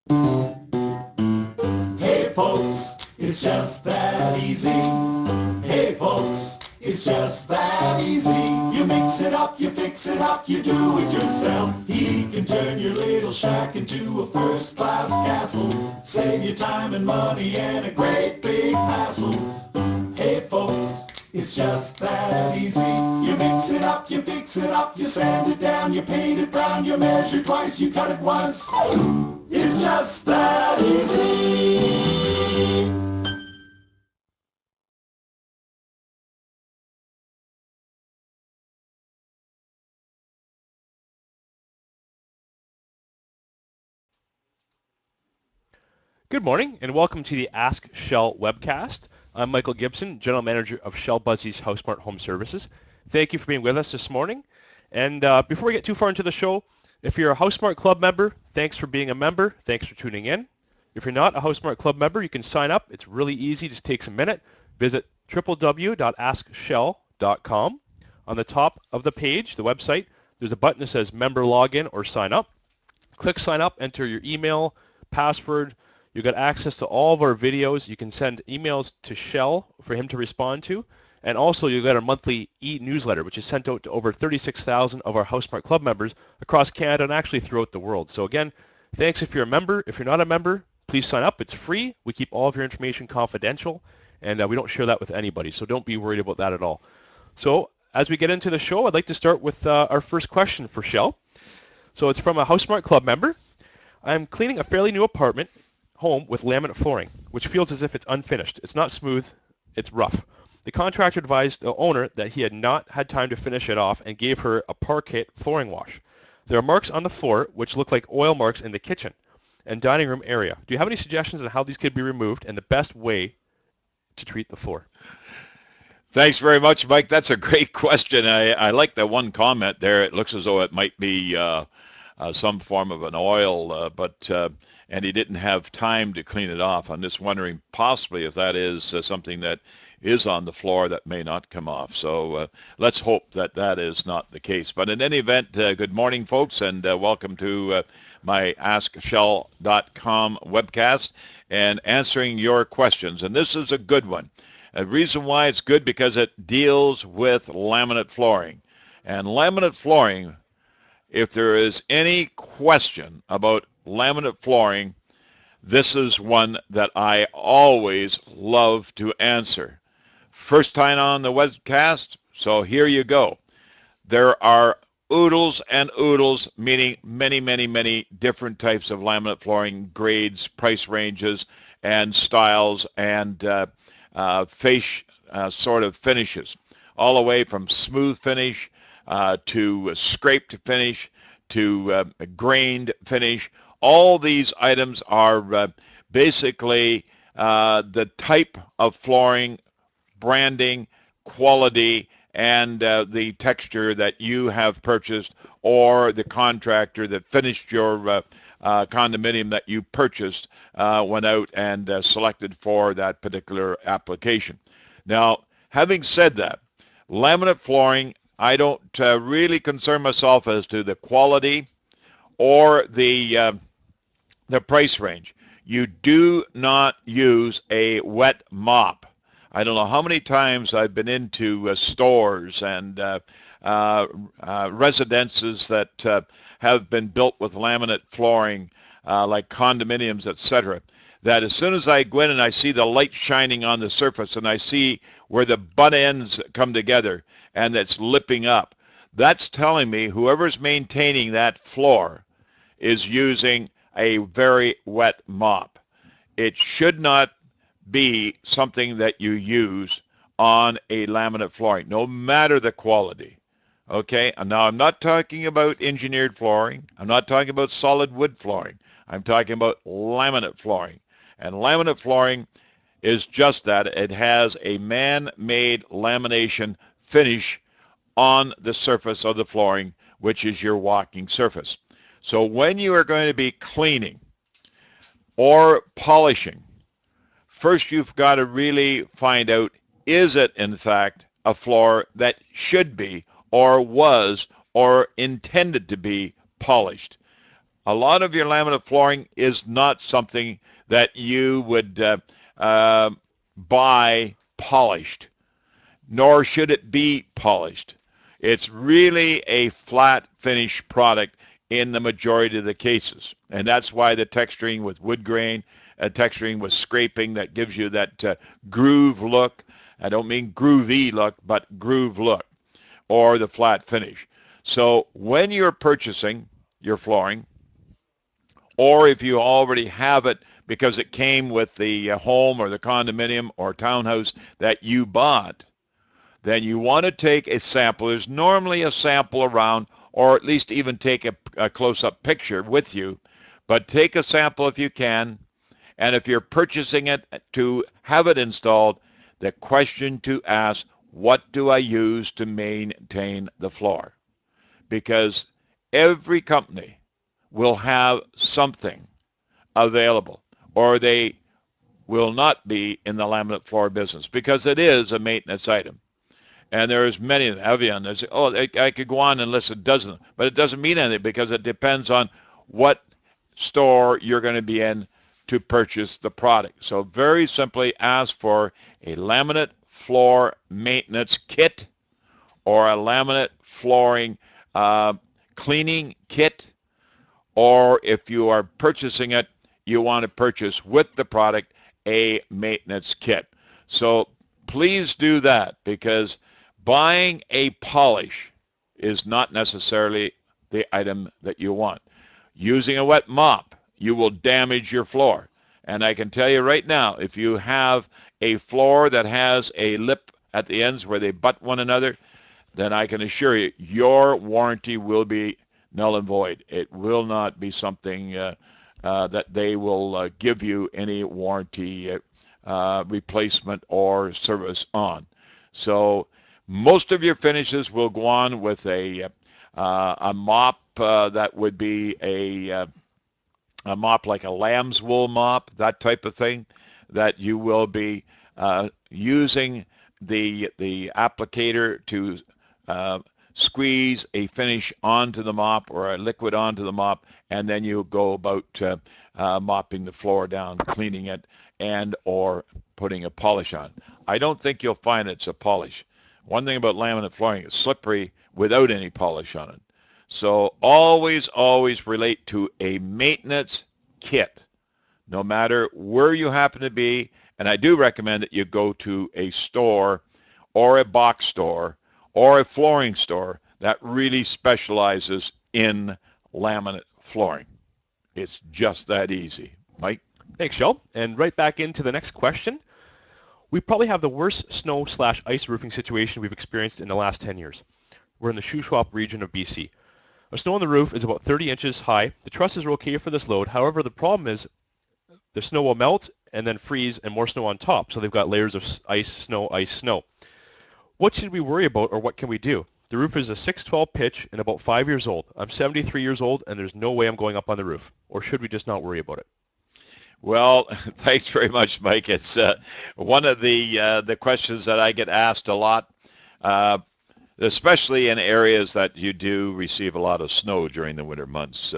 Hey folks, it's just that easy. Hey folks, it's just that easy. You mix it up, you fix it up, you do it yourself. He can turn your little shack into a first-class castle. Save you time and money and a great big hassle. Hey folks, it's just that easy. You mix it up, you fix it up, you sand it down, you paint it brown, you measure twice, you cut it once. It's just that easy. Good morning, and welcome to the Ask Shell webcast. I'm Michael Gibson, General Manager of Shell Busey's HouseSmart Home Services. Thank you for being with us this morning. And before we get too far into the show, if you're a HouseSmart Club member, thanks for being a member. Thanks for tuning in. If you're not a HouseSmart Club member, you can sign up. It's really easy. Just takes a minute. Visit www.askshell.com. On the top of the page, the website, there's a button that says Member Login or Sign Up. Click Sign Up, enter your email, password. You got access to all of our videos. You can send emails to Shell for him to respond to. And also you got our monthly e-newsletter, which is sent out to over 36,000 of our HouseSmart Club members across Canada and actually throughout the world. So again, thanks if you're a member. If you're not a member, please sign up. It's free. We keep all of your information confidential, and we don't share that with anybody. So don't be worried about that at all. So as we get into the show, I'd like to start with our first question for Shell. So it's from a HouseSmart Club member. I'm cleaning a fairly new apartment home with laminate flooring, which feels as if it's unfinished. It's not smooth, it's rough. The contractor advised the owner that he had not had time to finish it off and gave her a parquet flooring wash. There are marks on the floor which look like oil marks in the kitchen and dining room area. Do you have any suggestions on how these could be removed and the best way to treat the floor? Thanks very much, Mike. That's a great question. I like that one comment there. It looks as though it might be some form of an oil, and he didn't have time to clean it off. I'm just wondering possibly if that is something that is on the floor that may not come off. So let's hope that that is not the case. But in any event, good morning, folks, and welcome to my AskShell.com webcast and answering your questions. And this is a good one. The reason why it's good because it deals with laminate flooring. And laminate flooring, if there is any question about laminate flooring, this is one that I always love to answer. First time on the webcast, so here you go. There are oodles and oodles, meaning many, many, many different types of laminate flooring, grades, price ranges, and styles, and face sort of finishes, all the way from smooth finish to scraped finish to grained finish. All these items are basically the type of flooring, branding, quality, and the texture that you have purchased or the contractor that finished your condominium that you purchased went out and selected for that particular application. Now, having said that, laminate flooring, I don't really concern myself as to the quality or the price range. You do not use a wet mop. I don't know how many times I've been into stores and residences that have been built with laminate flooring, like condominiums, etc., that as soon as I go in and I see the light shining on the surface and I see where the butt ends come together and it's lipping up, that's telling me whoever's maintaining that floor is using a very wet mop. It should not be something that you use on a laminate flooring, no matter the quality. Okay, and now I'm not talking about engineered flooring. I'm not talking about solid wood flooring. I'm talking about laminate flooring. And laminate flooring is just that. It has a man-made lamination finish on the surface of the flooring, which is your walking surface. So when you are going to be cleaning or polishing, first you've got to really find out, is it in fact a floor that should be or was or intended to be polished? A lot of your laminate flooring is not something that you would buy polished, nor should it be polished. It's really a flat finish product in the majority of the cases. And that's why the texturing with wood grain, texturing with scraping that gives you that groove look. I don't mean groovy look, but groove look, or the flat finish. So when you're purchasing your flooring, or if you already have it because it came with the home or the condominium or townhouse that you bought, then you want to take a sample. There's normally a sample around, or at least even take a close-up picture with you, but take a sample if you can. And if you're purchasing it to have it installed, the question to ask, what do I use to maintain the floor? Because every company will have something available, or they will not be in the laminate floor business because it is a maintenance item. And there's many of them. Evian, they say, oh, I could go on and list a dozen, but it doesn't mean anything because it depends on what store you're going to be in to purchase the product. So very simply ask for a laminate floor maintenance kit or a laminate flooring cleaning kit, or if you are purchasing it, you want to purchase with the product a maintenance kit. So please do that, because buying a polish is not necessarily the item that you want. Using a wet mop, you will damage your floor. And I can tell you right now, if you have a floor that has a lip at the ends where they butt one another, then I can assure you your warranty will be null and void. It will not be something that they will give you any warranty replacement or service on. So most of your finishes will go on with a mop that would be a mop like a lamb's wool mop, that type of thing, that you will be using the applicator to squeeze a finish onto the mop or a liquid onto the mop, and then you go about mopping the floor down, cleaning it, and or putting a polish on. I don't think you'll find it's a polish. One thing about laminate flooring, it's slippery without any polish on it. So always, always relate to a maintenance kit, no matter where you happen to be. And I do recommend that you go to a store or a box store or a flooring store that really specializes in laminate flooring. It's just that easy. Mike? Thanks, Joe. And right back into the next question. We probably have the worst snow/ice roofing situation we've experienced in the last 10 years. We're in the Shuswap region of BC. Our snow on the roof is about 30 inches high. The trusses are okay for this load. However, the problem is the snow will melt and then freeze and more snow on top. So they've got layers of ice, snow, ice, snow. What should we worry about, or what can we do? The roof is a 612 pitch and about 5 years old. I'm 73 years old and there's no way I'm going up on the roof. Or should we just not worry about it? Well, thanks very much, Mike. It's one of the questions that I get asked a lot, especially in areas that you do receive a lot of snow during the winter months.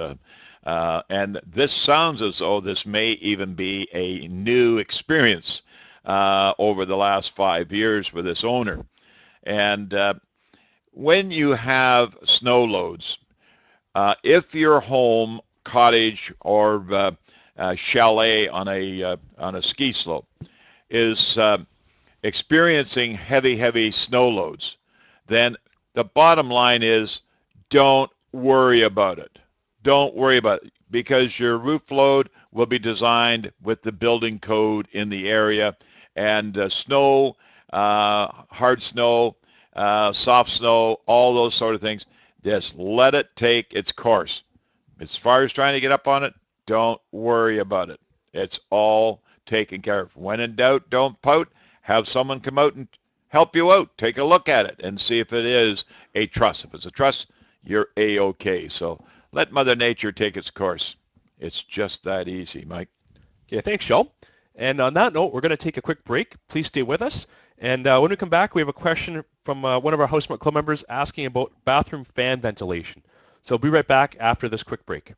And this sounds as though this may even be a new experience over the last 5 years with this owner. And when you have snow loads, if your home, cottage, or chalet on a ski slope is experiencing heavy snow loads, then the bottom line is don't worry about it. Don't worry about it, because your roof load will be designed with the building code in the area, and snow, hard snow, soft snow, all those sort of things, just let it take its course. As far as trying to get up on it, don't worry about it. It's all taken care of. When in doubt, don't pout. Have someone come out and help you out. Take a look at it and see if it is a truss. If it's a truss, you're A-OK. So let Mother Nature take its course. It's just that easy, Mike. Okay, thanks, Joe. And on that note, we're going to take a quick break. Please stay with us. And when we come back, we have a question from one of our House Club members asking about bathroom fan ventilation. So we'll be right back after this quick break.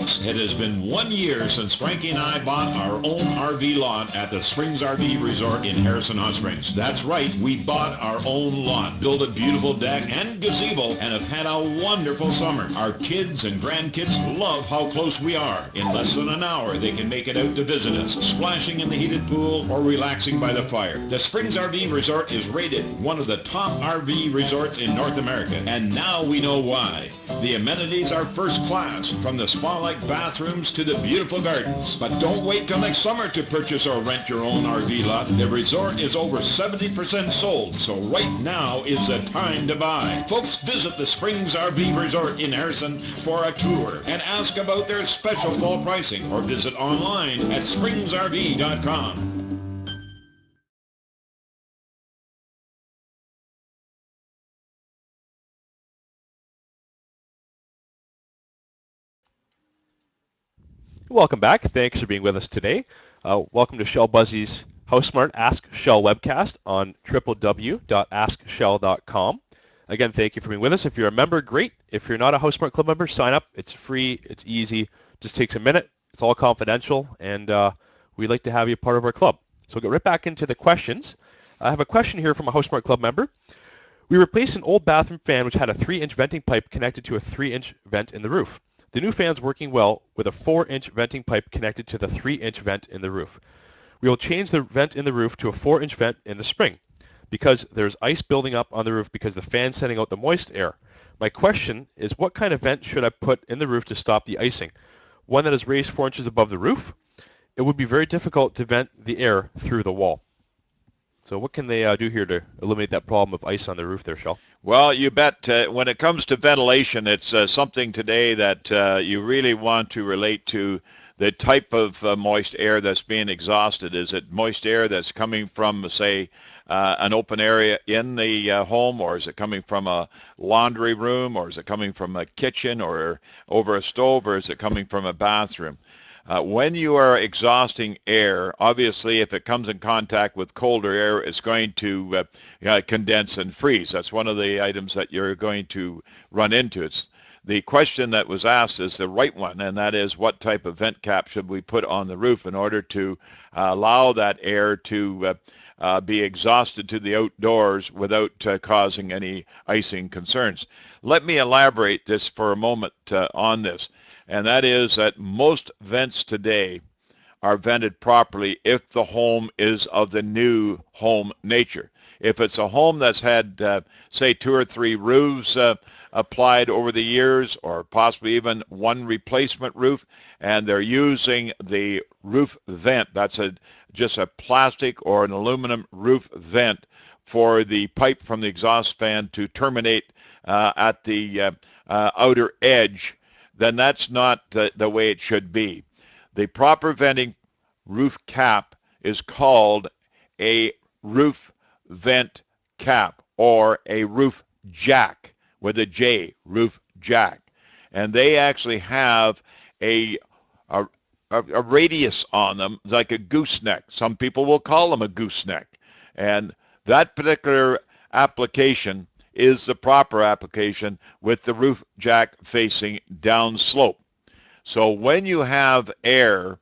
Folks, it has been 1 year since Frankie and I bought our own RV lot at the Springs RV Resort in Harrison Hot Springs. That's right, we bought our own lot, built a beautiful deck and gazebo, and have had a wonderful summer. Our kids and grandkids love how close we are. In less than an hour, they can make it out to visit us, splashing in the heated pool or relaxing by the fire. The Springs RV Resort is rated one of the top RV resorts in North America, and now we know why. The amenities are first class, from the spa-like bathrooms to the beautiful gardens. But don't wait till next summer to purchase or rent your own RV lot. The resort is over 70% sold, so right now is the time to buy. Folks, visit the Springs RV Resort in Harrison for a tour and ask about their special fall pricing, or visit online at springsrv.com. Welcome back. Thanks for being with us today. Welcome to Shell Buzzy's HouseSmart Ask Shell webcast on www.askshell.com. Again, thank you for being with us. If you're a member, great. If you're not a HouseSmart Club member, sign up. It's free. It's easy. Just takes a minute. It's all confidential, and we'd like to have you part of our club. So we'll get right back into the questions. I have a question here from a HouseSmart Club member. We replaced an old bathroom fan which had a 3-inch venting pipe connected to a 3-inch vent in the roof. The new fan's working well with a 4-inch venting pipe connected to the 3-inch vent in the roof. We will change the vent in the roof to a 4-inch vent in the spring because there's ice building up on the roof because the fan's sending out the moist air. My question is, what kind of vent should I put in the roof to stop the icing? One that is raised 4 inches above the roof? It would be very difficult to vent the air through the wall. So what can they do here to eliminate that problem of ice on the roof there, Shell? Well, you bet. When it comes to ventilation, it's something today that you really want to relate to the type of moist air that's being exhausted. Is it moist air that's coming from, say, an open area in the home, or is it coming from a laundry room, or is it coming from a kitchen or over a stove, or is it coming from a bathroom? When you are exhausting air, obviously if it comes in contact with colder air, it's going to condense and freeze. That's one of the items that you're going to run into. The question that was asked is the right one, and that is, what type of vent cap should we put on the roof in order to allow that air to be exhausted to the outdoors without causing any icing concerns. Let me elaborate this for a moment on this. And that is that most vents today are vented properly if the home is of the new home nature. If it's a home that's had, say, 2 or 3 roofs applied over the years, or possibly even one replacement roof, and they're using the roof vent, that's just a plastic or an aluminum roof vent for the pipe from the exhaust fan to terminate at the outer edge, then that's not the way it should be. The proper venting roof cap is called a roof vent cap, or a roof jack with a J, roof jack. And they actually have a radius on them, like a gooseneck. Some people will call them a gooseneck. And that particular application is the proper application with the roof jack facing downslope. So when you have air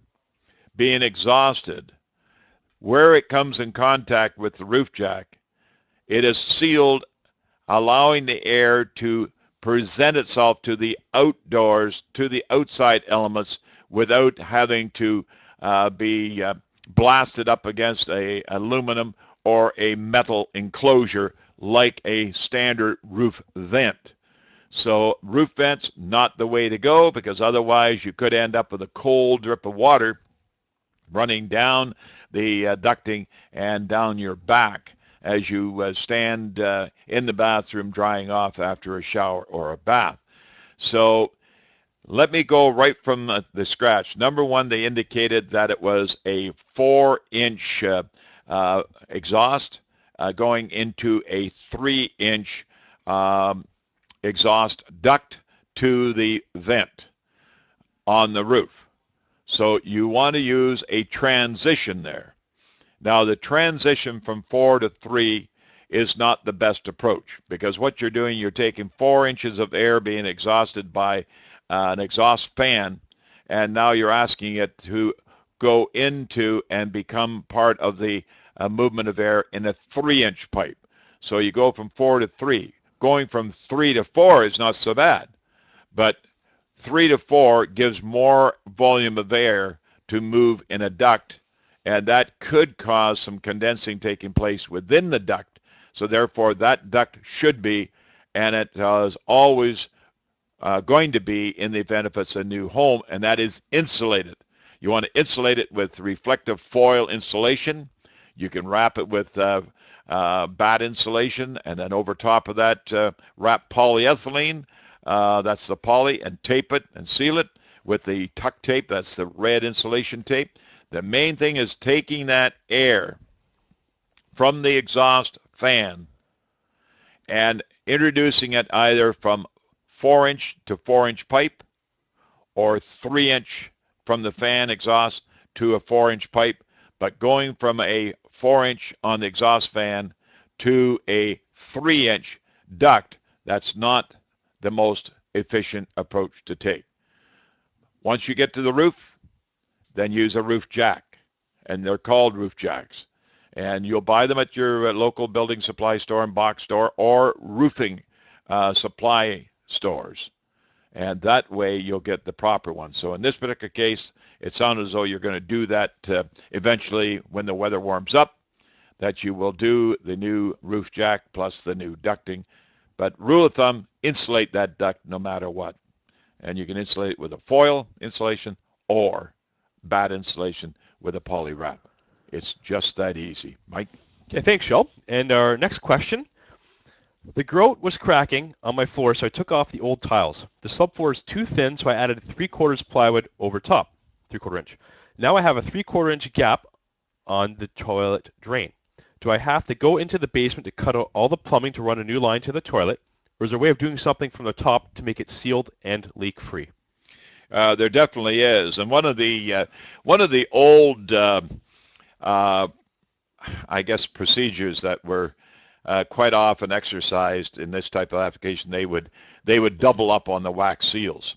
being exhausted, where it comes in contact with the roof jack, it is sealed, allowing the air to present itself to the outdoors, to the outside elements, without having to be blasted up against a aluminum or a metal enclosure like a standard roof vent. So roof vents, not the way to go, because otherwise you could end up with a cold drip of water running down the ducting and down your back as you stand in the bathroom drying off after a shower or a bath. So let me go right from the scratch. Number one, they indicated that it was a 4-inch exhaust going into a 3-inch exhaust duct to the vent on the roof. So you want to use a transition there. Now the transition from 4 to 3 is not the best approach, because what you're doing, you're taking 4 inches of air being exhausted by an exhaust fan, and now you're asking it to go into and become part of the movement of air in a 3-inch pipe. So you go from 4 to 3. Going from 3 to 4 is not so bad, but 3 to 4 gives more volume of air to move in a duct, and that could cause some condensing taking place within the duct. So therefore, that duct should be, and it is always going to be in the event if it's a new home, and that is insulated. You want to insulate it with reflective foil insulation. You can wrap it with bat insulation, and then over top of that, wrap polyethylene. That's the poly, and tape it and seal it with the tuck tape. That's the red insulation tape. The main thing is taking that air from the exhaust fan and introducing it either from 4-inch to 4-inch pipe or 3-inch from the fan exhaust to a 4-inch pipe, but going from a 4-inch on the exhaust fan to a 3-inch duct, that's not the most efficient approach to take. Once you get to the roof, then use a roof jack, and they're called roof jacks. And you'll buy them at your local building supply store and box store or roofing supply stores. And that way you'll get the proper one. So in this particular case, it sounded as though you're going to do that eventually when the weather warms up, that you will do the new roof jack plus the new ducting. But rule of thumb, insulate that duct no matter what. And you can insulate it with a foil insulation or bat insulation with a poly wrap. It's just that easy. Mike? Okay, thanks, Shel. And our next question. The grout was cracking on my floor, so I took off the old tiles. The subfloor is too thin, so I added 3/4 plywood over top, 3/4 inch. Now I have a 3/4 inch gap on the toilet drain. Do I have to go into the basement to cut out all the plumbing to run a new line to the toilet, or is there a way of doing something from the top to make it sealed and leak-free? There definitely is, and one of the old, I guess, procedures that were quite often exercised in this type of application, they would double up on the wax seals.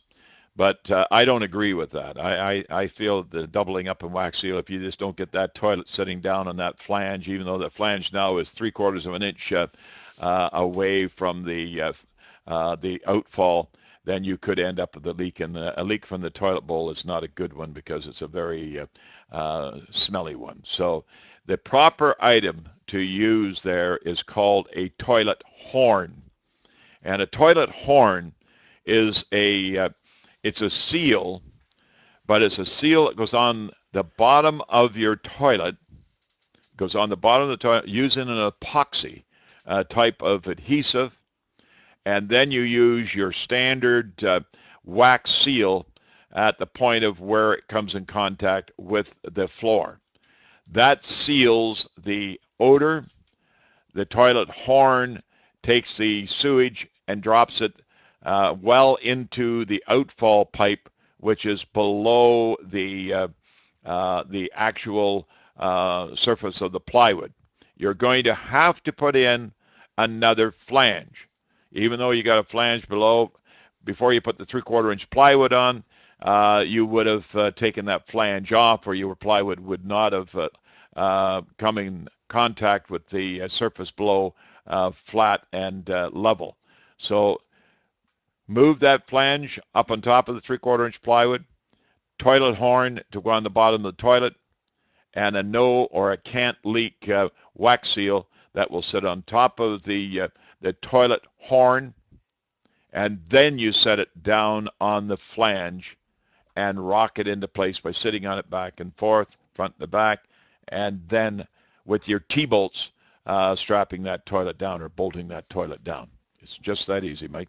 But I don't agree with that. I feel the doubling up in wax seal, if you just don't get that toilet sitting down on that flange, even though the flange now is 3/4 of an inch away from the outfall, then you could end up with a leak. And a leak from the toilet bowl is not a good one because it's a very smelly one. So the proper item to use there is called a toilet horn. And a toilet horn is it's a seal, but it's a seal that goes on the bottom of your toilet, goes on the bottom of the toilet using an epoxy type of adhesive, and then you use your standard wax seal at the point of where it comes in contact with the floor. That seals the odor. The toilet horn takes the sewage and drops it well into the outfall pipe, which is below the actual surface of the plywood. You're going to have to put in another flange. Even though you got a flange below, before you put the 3/4 inch plywood on, you would have taken that flange off, or your plywood would not have come in contact with the surface below flat and level. So move that flange up on top of the 3/4 inch plywood, toilet horn to go on the bottom of the toilet, and a no or a can't leak wax seal that will sit on top of the toilet horn, and then you set it down on the flange and rock it into place by sitting on it back and forth, front to back, and then with your T-bolts strapping that toilet down or bolting that toilet down. It's just that easy, Mike.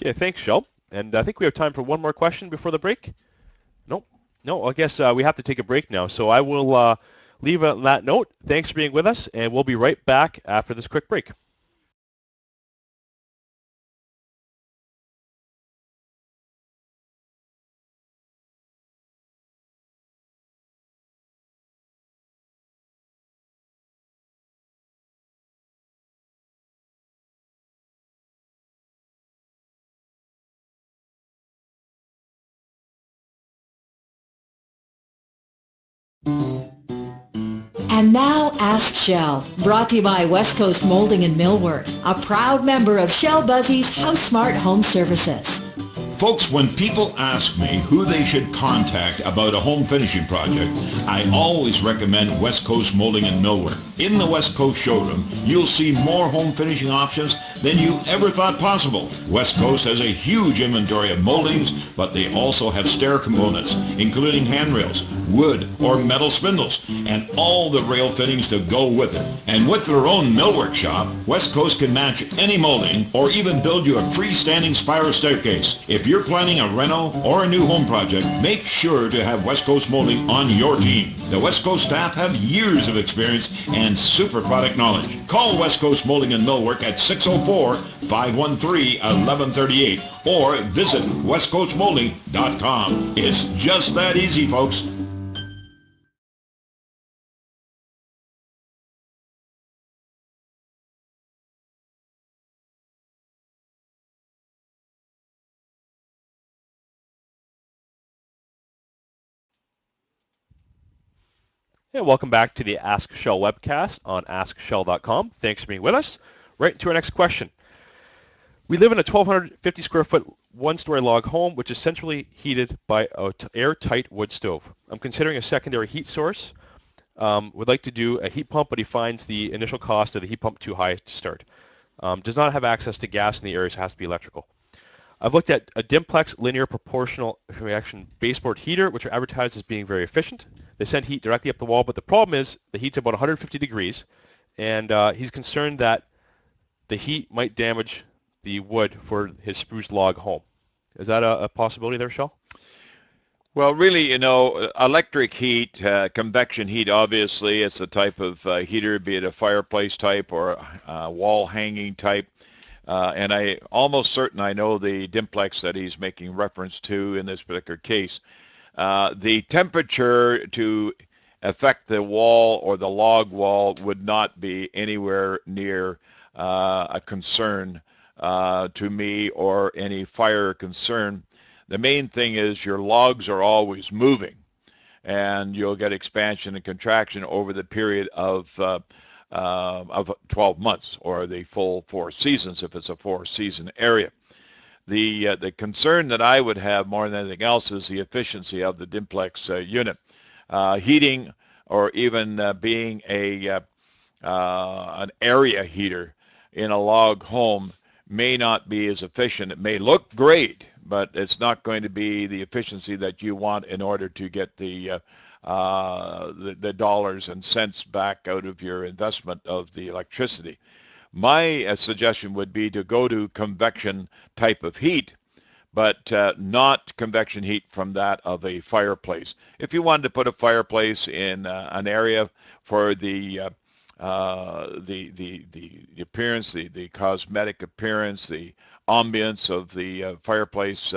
Okay, thanks, Shel. And I think we have time for one more question before the break. Nope. No, I guess we have to take a break now. So I will leave on that note. Thanks for being with us, and we'll be right back after this quick break. And now Ask Shell, brought to you by West Coast Molding and Millwork, a proud member of Shell Buzzy's House Smart Home Services. Folks, when people ask me who they should contact about a home finishing project, I always recommend West Coast Molding and Millwork. In the West Coast showroom, you'll see more home finishing options than you ever thought possible. West Coast has a huge inventory of moldings, but they also have stair components, including handrails, wood or metal spindles, and all the rail fittings to go with it. And with their own millwork shop, West Coast can match any molding or even build you a freestanding spiral staircase. If you're planning a reno or a new home project, make sure to have West Coast Molding on your team. The West Coast staff have years of experience and super product knowledge. Call West Coast Molding and Millwork at 604-513-1138 or visit westcoastmolding.com. It's just that easy, folks. Hey, welcome back to the Ask Shell webcast on askshell.com. Thanks for being with us. Right into our next question. We live in a 1,250 square foot one-story log home, which is centrally heated by an airtight wood stove. I'm considering a secondary heat source. Would like to do a heat pump, but he finds the initial cost of the heat pump too high to start. Does not have access to gas in the area, so it has to be electrical. I've looked at a Dimplex linear proportional reaction baseboard heater, which are advertised as being very efficient. They send heat directly up the wall, but the problem is the heat's about 150 degrees, and he's concerned that the heat might damage the wood for his spruce log home. Is that a possibility there, Shell? Well, really, electric heat, convection heat, obviously, it's a type of heater, be it a fireplace type or a wall hanging type. And I almost certain I know the Dimplex that he's making reference to in this particular case. The temperature to affect the wall or the log wall would not be anywhere near a concern to me or any fire concern. The main thing is your logs are always moving, and you'll get expansion and contraction over the period of 12 months or the full 4 seasons if it's a 4-season area. The concern that I would have more than anything else is the efficiency of the Dimplex unit. Heating or even being an area heater in a log home may not be as efficient. It may look great, but it's not going to be the efficiency that you want in order to get the dollars and cents back out of your investment of the electricity. My suggestion would be to go to convection type of heat, but not convection heat from that of a fireplace. If you wanted to put a fireplace in an area for the appearance, the cosmetic appearance, the ambience of the fireplace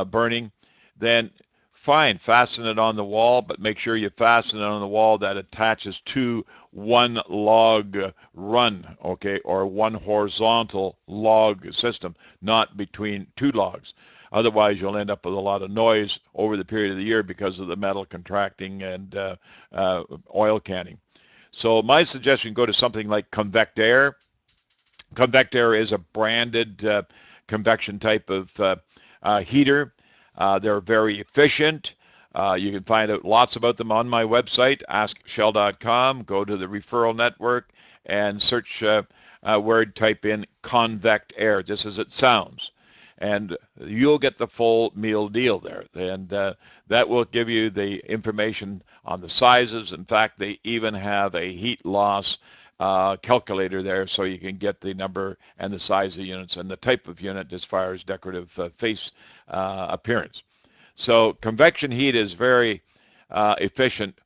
burning, then fine, fasten it on the wall, but make sure you fasten it on the wall that attaches to one log run, okay, or one horizontal log system, not between 2 logs. Otherwise, you'll end up with a lot of noise over the period of the year because of the metal contracting and oil canning. So my suggestion, go to something like Convect-Air. Convect-Air is a branded convection type of heater. They're very efficient. You can find out lots about them on my website, askshell.com. Go to the referral network and search word, type in Convect-Air, just as it sounds. And you'll get the full meal deal there. And that will give you the information on the sizes. In fact, they even have a heat loss calculator there, so you can get the number and the size of units and the type of unit as far as decorative face appearance. So convection heat is very efficient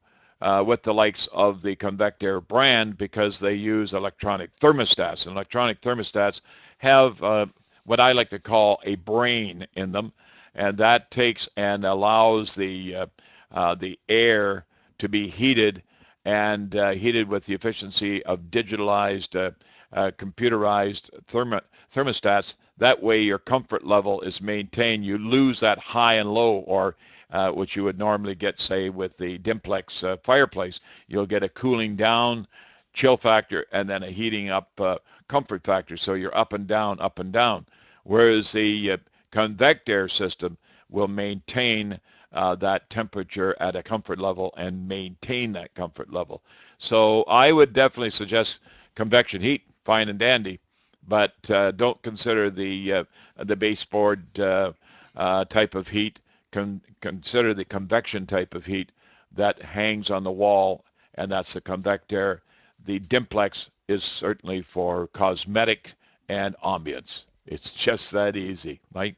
with the likes of the Convect-Air brand because they use electronic thermostats. And electronic thermostats have what I like to call a brain in them, and that takes and allows the air to be heated and heated with the efficiency of digitalized, computerized thermostats That way your comfort level is maintained. You lose that high and low, or which you would normally get, say, with the Dimplex fireplace. You'll get a cooling down chill factor and then a heating up comfort factor. So you're up and down, up and down. Whereas the convect air system will maintain that temperature at a comfort level and maintain that comfort level. So I would definitely suggest convection heat, fine and dandy, but don't consider the baseboard type of heat. Consider the convection type of heat that hangs on the wall, and that's the convect air. The Dimplex is certainly for cosmetic and ambience. It's just that easy, Mike.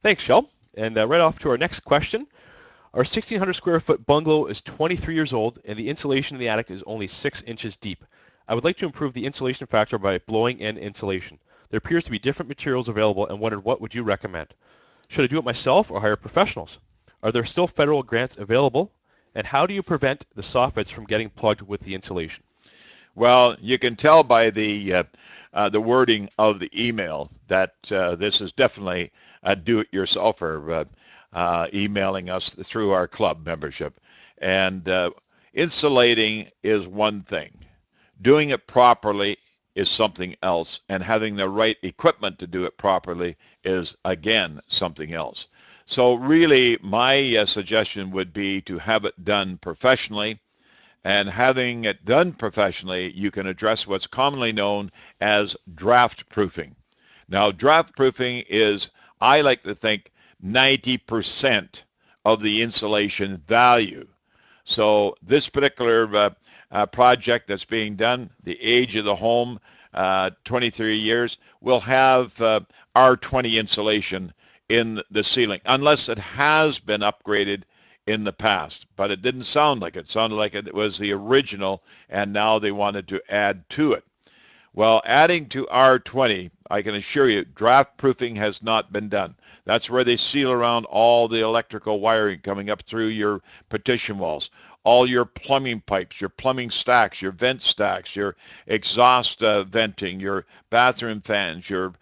Thanks, Shel. And right off to our next question. Our 1,600 square foot bungalow is 23 years old, and the insulation in the attic is only 6 inches deep. I would like to improve the insulation factor by blowing in insulation. There appears to be different materials available, and wondered what would you recommend? Should I do it myself or hire professionals? Are there still federal grants available? And how do you prevent the soffits from getting plugged with the insulation? Well, you can tell by the wording of the email that this is definitely a do-it-yourselfer emailing us through our club membership. And insulating is one thing. Doing it properly is something else. And having the right equipment to do it properly is, again, something else. So really, my suggestion would be to have it done professionally. And having it done professionally, you can address what's commonly known as draft proofing. Now, draft proofing is, I like to think, 90% of the insulation value. So this particular project that's being done, the age of the home, 23 years, will have R20 insulation in the ceiling, unless it has been upgraded in the past. But it didn't sound like it. It sounded like it was the original, and now they wanted to add to it. Well, adding to R20, I can assure you, draft proofing has not been done. That's where they seal around all the electrical wiring coming up through your partition walls, all your plumbing pipes, your plumbing stacks, your vent stacks, your exhaust venting, your bathroom fans, your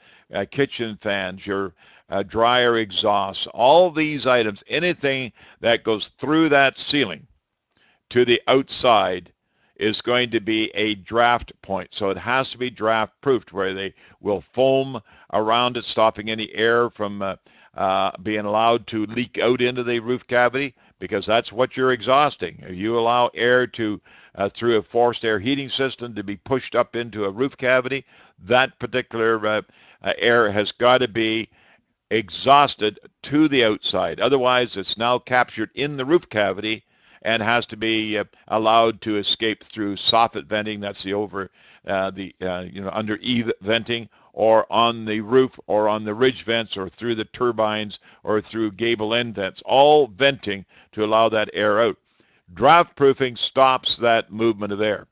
kitchen fans, your dryer exhausts, all these items, anything that goes through that ceiling to the outside is going to be a draft point. So it has to be draft proofed, where they will foam around it, stopping any air from being allowed to leak out into the roof cavity, because that's what you're exhausting. If you allow air to, through a forced air heating system, to be pushed up into a roof cavity, that particular air has got to be exhausted to the outside. Otherwise, it's now captured in the roof cavity and has to be allowed to escape through soffit venting. That's the under eave venting, or on the roof, or on the ridge vents, or through the turbines, or through gable end vents. All venting to allow that air out. Draft proofing stops that movement of air.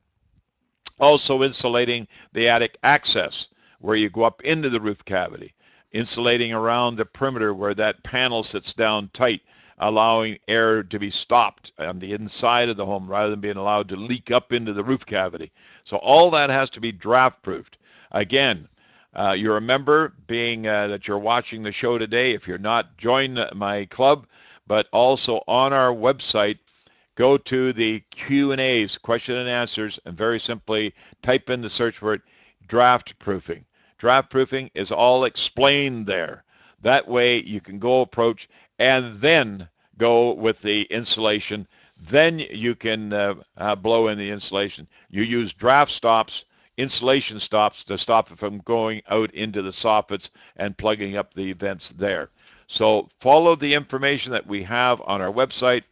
Also insulating the attic access, where you go up into the roof cavity. Insulating around the perimeter where that panel sits down tight, allowing air to be stopped on the inside of the home rather than being allowed to leak up into the roof cavity. So all that has to be draft proofed. Again, you're a member, being that you're watching the show today. If you're not, join my club, but also on our website, go to the Q&As, question and answers, and very simply type in the search word draft proofing. Draft proofing is all explained there. That way you can go approach and then go with the insulation. Then you can blow in the insulation. You use draft stops, insulation stops, to stop it from going out into the soffits and plugging up the vents there. So follow the information that we have on our website.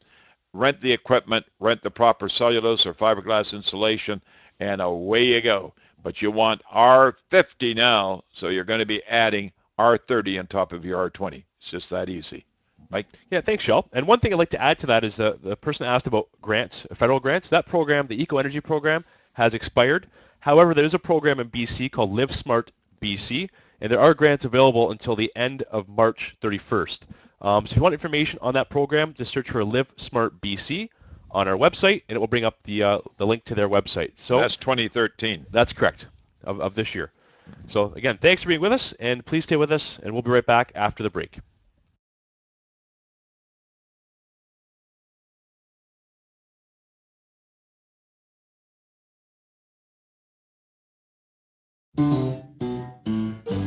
Rent the equipment, rent the proper cellulose or fiberglass insulation, and away you go. But you want R50 now, so you're going to be adding R30 on top of your R20. It's just that easy. Mike? Yeah, thanks, Shel. And one thing I'd like to add to that is the person asked about grants, federal grants. That program, the Eco Energy program, has expired. However, there is a program in BC called Live Smart BC, and there are grants available until the end of March 31st. So if you want information on that program, just search for Live Smart BC on our website, and it will bring up the link to their website. So that's 2013. That's correct, of this year. So again, thanks for being with us, and please stay with us, and we'll be right back after the break.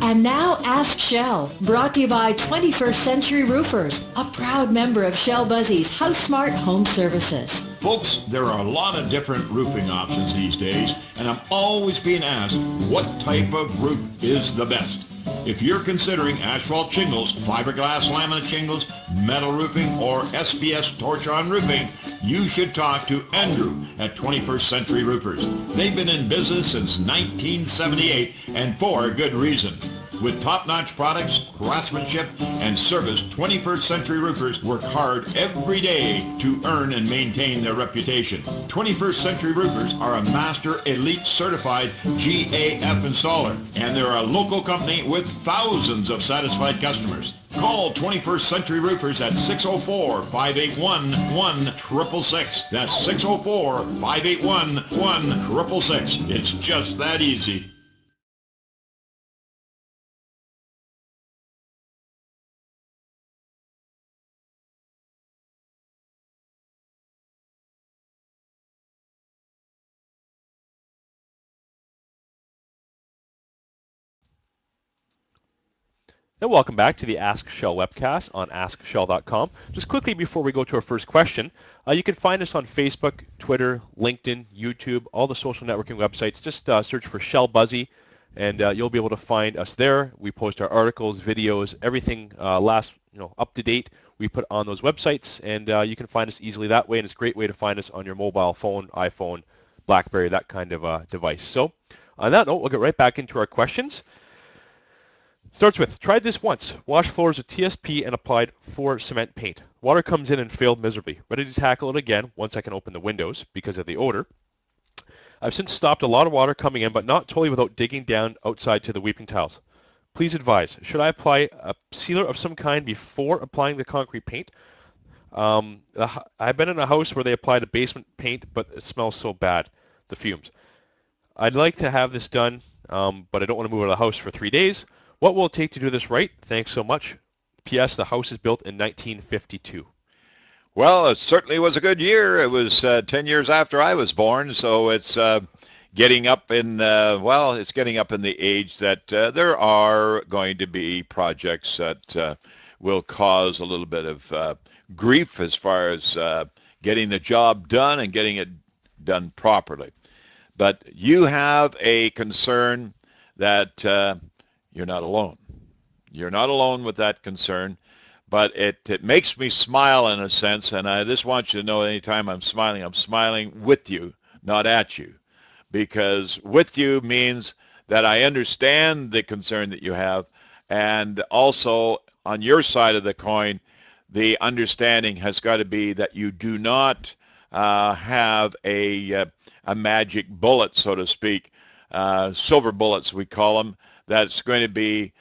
And now Ask Shell, brought to you by 21st Century Roofers, a proud member of Shell Buzzy's House Smart Home Services. Folks, there are a lot of different roofing options these days, and I'm always being asked what type of roof is the best. If you're considering asphalt shingles, fiberglass laminate shingles, metal roofing, or SBS torch-on roofing, you should talk to Andrew at 21st Century Roofers. They've been in business since 1978, and for good reason. With top-notch products, craftsmanship, and service, 21st Century Roofers work hard every day to earn and maintain their reputation. 21st Century Roofers are a Master Elite Certified GAF installer, and they're a local company with thousands of satisfied customers. Call 21st Century Roofers at 604-581-1666. That's 604-581-1666. It's just that easy. And welcome back to the Ask Shell webcast on askshell.com. Just quickly before we go to our first question, you can find us on Facebook, Twitter, LinkedIn, YouTube, all the social networking websites. Just search for Shell Buzzy, and you'll be able to find us there. We post our articles, videos, everything up to date. We put on those websites, and you can find us easily that way. And it's a great way to find us on your mobile phone, iPhone, BlackBerry, that kind of device. So on that note, we'll get right back into our questions. Starts with, tried this once. Washed floors with TSP and applied 4 cement paint. Water comes in and failed miserably. Ready to tackle it again once I can open the windows because of the odor. I've since stopped a lot of water coming in, but not totally without digging down outside to the weeping tiles. Please advise, should I apply a sealer of some kind before applying the concrete paint? I've been in a house where they applied a basement paint, but it smells so bad, the fumes. I'd like to have this done, but I don't want to move out of the house for 3 days. What will it take to do this right? Thanks so much. P.S. The house is built in 1952. Well, it certainly was a good year. It was 10 years after I was born, so it's getting up in it's getting up in the age that there are going to be projects that will cause a little bit of grief as far as getting the job done and getting it done properly. But you have a concern that you're not alone. You're not alone with that concern, but it makes me smile in a sense, and I just want you to know anytime I'm smiling with you, not at you, because with you means that I understand the concern that you have, and also on your side of the coin, the understanding has got to be that you do not have a magic bullet, so to speak, silver bullets we call them, that's going to be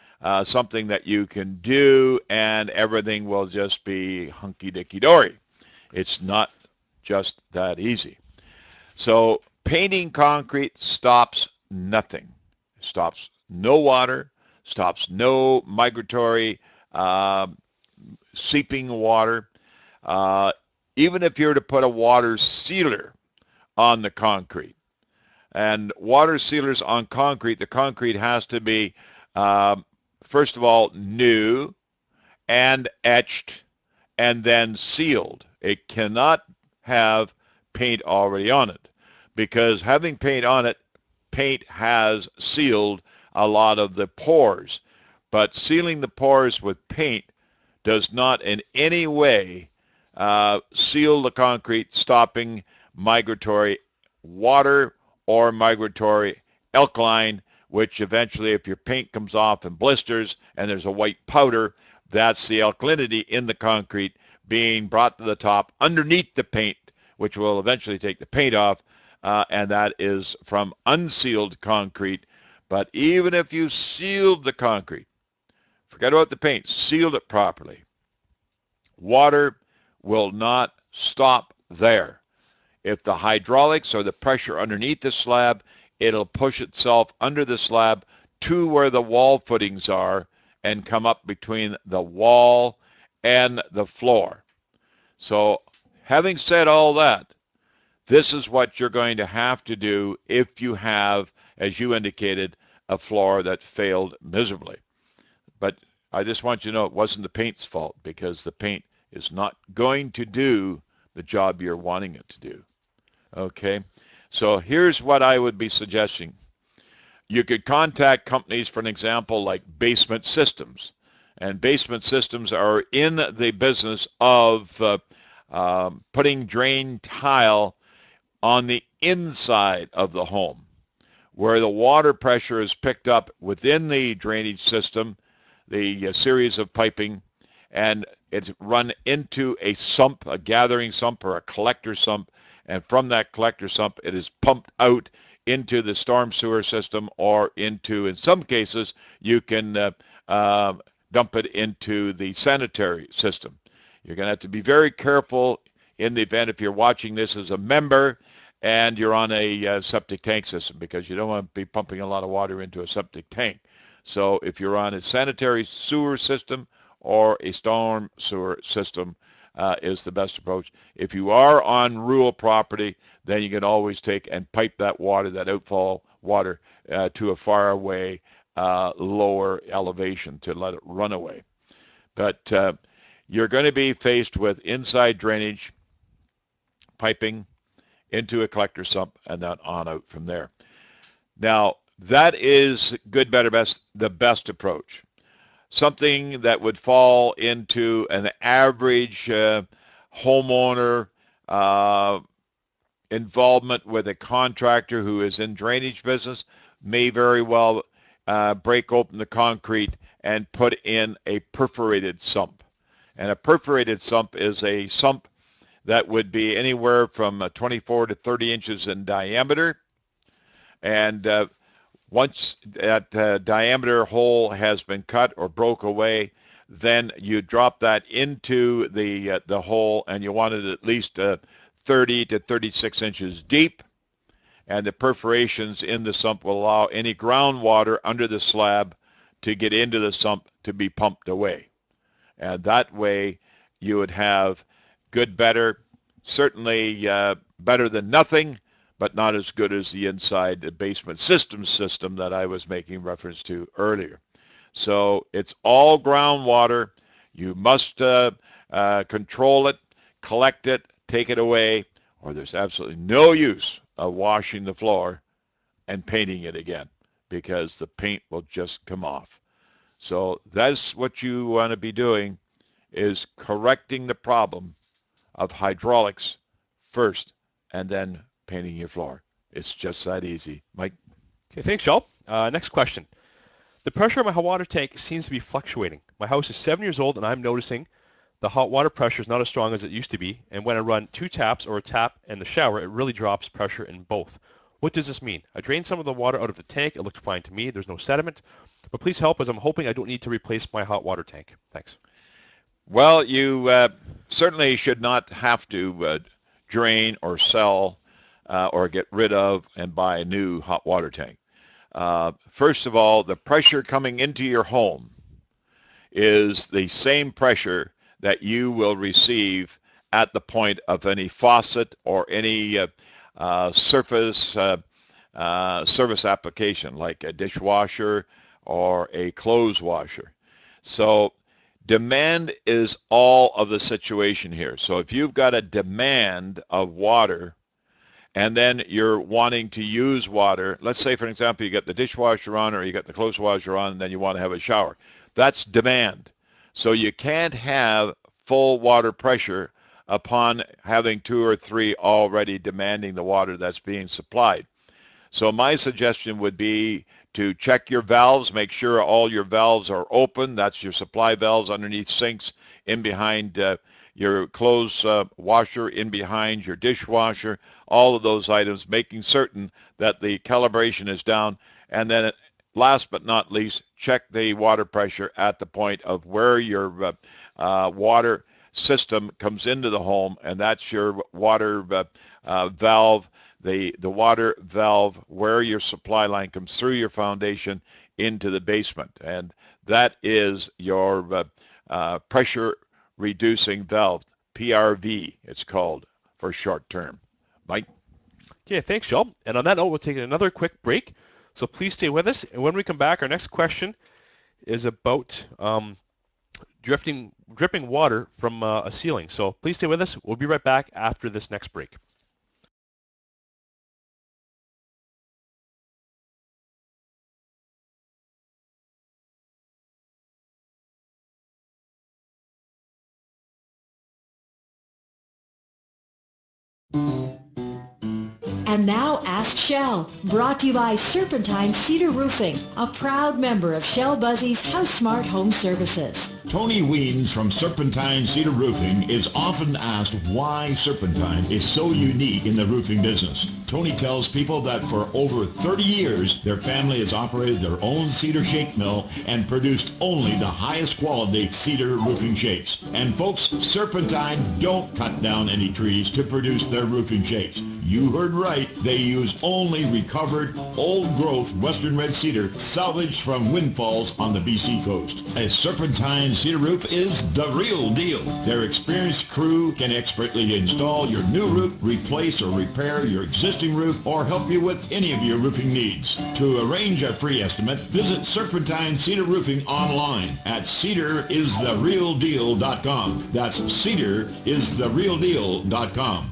something that you can do and everything will just be hunky-dicky-dory. It's not just that easy. So painting concrete stops nothing. Stops no water, stops no migratory seeping water. Even if you were to put a water sealer on the concrete, and water sealers on concrete, the concrete has to be, first of all, new and etched and then sealed. It cannot have paint already on it, because having paint on it, paint has sealed a lot of the pores. But sealing the pores with paint does not in any way seal the concrete, stopping migratory water or migratory alkaline, which eventually, if your paint comes off and blisters and there's a white powder, that's the alkalinity in the concrete being brought to the top underneath the paint, which will eventually take the paint off, and that is from unsealed concrete. But even if you sealed the concrete, forget about the paint, sealed it properly, water will not stop there. If the hydraulics or the pressure underneath the slab, it'll push itself under the slab to where the wall footings are and come up between the wall and the floor. So having said all that, this is what you're going to have to do if you have, as you indicated, a floor that failed miserably. But I just want you to know it wasn't the paint's fault, because the paint is not going to do the job you're wanting it to do. Okay? So here's what I would be suggesting. You could contact companies, for an example, like Basement Systems. And Basement Systems are in the business of putting drain tile on the inside of the home, where the water pressure is picked up within the drainage system, the series of piping, and it's run into a sump, a gathering sump or a collector sump, and from that collector sump it is pumped out into the storm sewer system, or into, in some cases, you can dump it into the sanitary system. You're going to have to be very careful in the event if you're watching this as a member and you're on a septic tank system, because you don't want to be pumping a lot of water into a septic tank. So if you're on a sanitary sewer system or a storm sewer system, is the best approach. If you are on rural property, then you can always take and pipe that water, that outfall water, to a far away, lower elevation to let it run away. But you're going to be faced with inside drainage, piping into a collector sump, and then on out from there. Now, that is good, better, best, the best approach. Something that would fall into an average homeowner involvement with a contractor who is in drainage business may very well break open the concrete and put in a perforated sump. And a perforated sump is a sump that would be anywhere from 24 to 30 inches in diameter. And once that diameter hole has been cut or broke away, then you drop that into the hole, and you want it at least 30 to 36 inches deep. And the perforations in the sump will allow any groundwater under the slab to get into the sump to be pumped away. And that way you would have good, better, certainly better than nothing, but not as good as the inside the basement system that I was making reference to earlier. So it's all groundwater. You must control it, collect it, take it away, or there's absolutely no use of washing the floor and painting it again, because the paint will just come off. So that's what you want to be doing, is correcting the problem of hydraulics first, and then painting your floor. It's just that easy. Mike? Okay, thanks, Joel. Next question. The pressure of my hot water tank seems to be fluctuating. My house is 7 years old, and I'm noticing the hot water pressure is not as strong as it used to be, and when I run 2 taps or a tap and the shower, it really drops pressure in both. What does this mean? I drained some of the water out of the tank. It looked fine to me. There's no sediment. But please help, as I'm hoping I don't need to replace my hot water tank. Thanks. Well, you certainly should not have to drain or sell or get rid of and buy a new hot water tank. First of all, the pressure coming into your home is the same pressure that you will receive at the point of any faucet or any service application, like a dishwasher or a clothes washer. So demand is all of the situation here. So if you've got a demand of water, and then you're wanting to use water, let's say, for example, you got the dishwasher on or you got the clothes washer on, and then you want to have a shower. That's demand. So you can't have full water pressure upon having 2 or 3 already demanding the water that's being supplied. So my suggestion would be to check your valves, make sure all your valves are open. That's your supply valves underneath sinks, in behind your clothes washer, in behind your dishwasher, all of those items, making certain that the calibration is down. And then last but not least, check the water pressure at the point of where your water system comes into the home, and that's your water valve, the water valve where your supply line comes through your foundation into the basement. And that is your pressure reducing valve, PRV it's called for short term. Mike? Okay, thanks, Shel. And on that note, we'll take another quick break. So please stay with us. And when we come back, our next question is about dripping water from a ceiling. So please stay with us. We'll be right back after this next break. And now Ask Shell, brought to you by Serpentine Cedar Roofing, a proud member of Shell Buzzy's House Smart Home Services. Tony Weens from Serpentine Cedar Roofing is often asked why Serpentine is so unique in the roofing business. Tony tells people that for over 30 years, their family has operated their own cedar shake mill and produced only the highest quality cedar roofing shakes. And folks, Serpentine don't cut down any trees to produce their roofing shakes. You heard right. They use only recovered, old-growth western red cedar salvaged from windfalls on the BC coast. A Serpentine cedar roof is the real deal. Their experienced crew can expertly install your new roof, replace or repair your existing roof, or help you with any of your roofing needs. To arrange a free estimate, visit Serpentine Cedar Roofing online at cedaristherealdeal.com. That's cedaristherealdeal.com.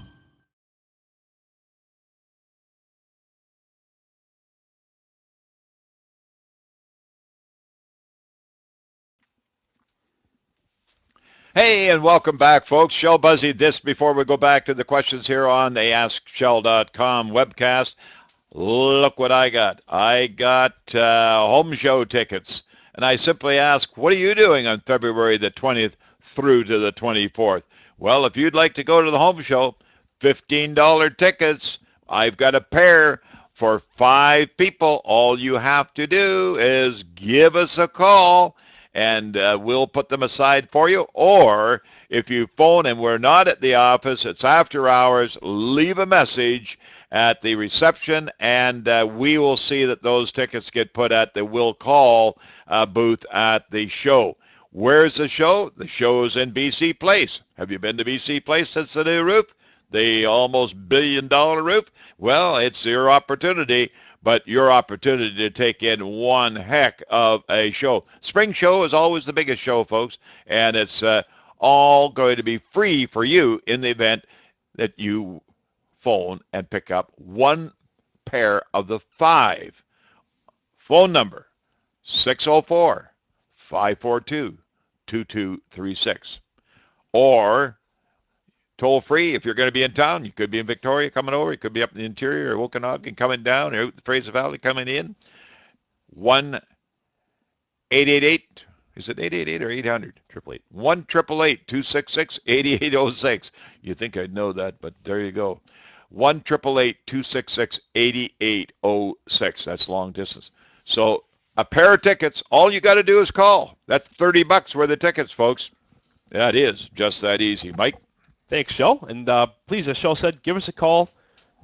Hey, and welcome back, folks. Shell Buzzy. This before we go back to the questions here on the AskShell.com webcast. Look what I got. I got home show tickets. And I simply ask, what are you doing on February the 20th through to the 24th? Well, if you'd like to go to the home show, $15 tickets. I've got a pair for 5 people. All you have to do is give us a call, and we'll put them aside for you. Or if you phone and we're not at the office, it's after hours, leave a message at the reception, and we will see that those tickets get put at the Will Call booth at the show. Where's the show? The show is in BC Place. Have you been to BC Place since the new roof? The almost $1 billion roof? Well, it's your opportunity. But your opportunity to take in one heck of a show. Spring show is always the biggest show, folks, and it's all going to be free for you in the event that you phone and pick up one pair of the 5. Phone number, 604-542-2236. Or toll free if you're going to be in town. You could be in Victoria coming over. You could be up in the interior or Okanagan coming down or out the Fraser Valley coming in. 1-888. Is it 888 or 800? 888. 1-888-266-8806. You think I'd know that, but there you go. 1-888-266-8806. That's long distance. So a pair of tickets, all you got to do is call. That's $30 worth of tickets, folks. That is just that easy. Mike? Thanks, Shel. And please, as Shel said, give us a call.